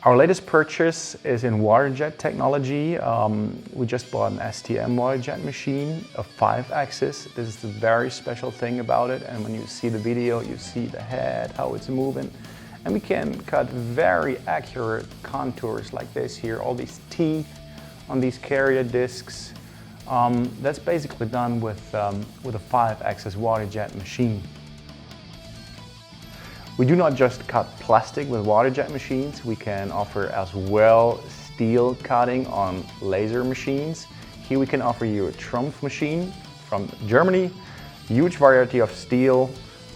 Our latest purchase is in WaterJet technology. We just bought an STM WaterJet machine, a 5-axis. This is the very special thing about it, and when you see the video, you see the head, how it's moving. And we can cut very accurate contours like this here, all these teeth on these carrier discs. That's basically done with a 5-axis WaterJet machine. We do not just cut plastic with WaterJet machines, we can offer as well steel cutting on laser machines. Here we can offer you a Trumpf machine from Germany, huge variety of steel,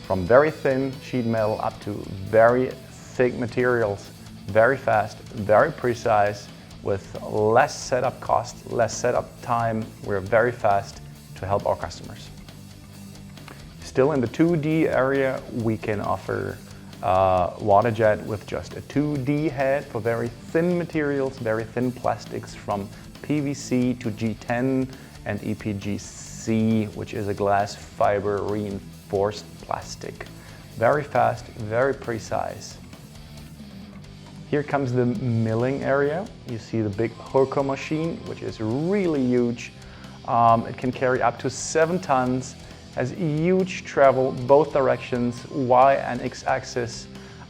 from very thin sheet metal up to very thick materials, very fast, very precise, with less setup cost, less setup time. We're very fast to help our customers. Still in the 2D area, we can offer WaterJet with just a 2D head for very thin materials, very thin plastics from PVC to G10 and EPGC, which is a glass fiber reinforced plastic. Very fast, very precise. Here comes the milling area. You see the big Hurko machine, which is really huge. It can carry up to 7 tons. Has huge travel, both directions, Y and X axis,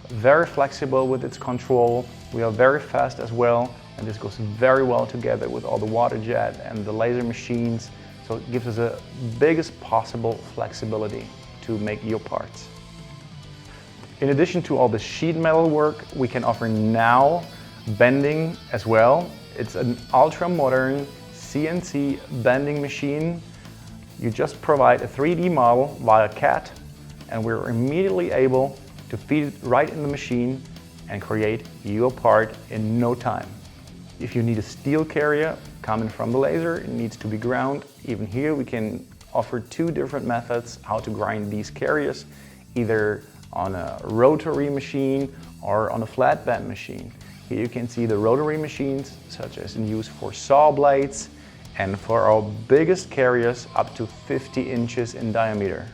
very flexible with its control. We are very fast as well, and this goes very well together with all the WaterJet and the laser machines. So it gives us the biggest possible flexibility to make your parts. In addition to all the sheet metal work, we can offer now bending as well. It's an ultra-modern CNC bending machine. You just provide a 3D model via CAD, and we're immediately able to feed it right in the machine and create your part in no time. If you need a steel carrier coming from the laser, it needs to be ground. Even here we can offer 2 different methods how to grind these carriers, either on a rotary machine or on a flat bend machine. Here you can see the rotary machines, such as in use for saw blades, and for our biggest carriers up to 50 inches in diameter.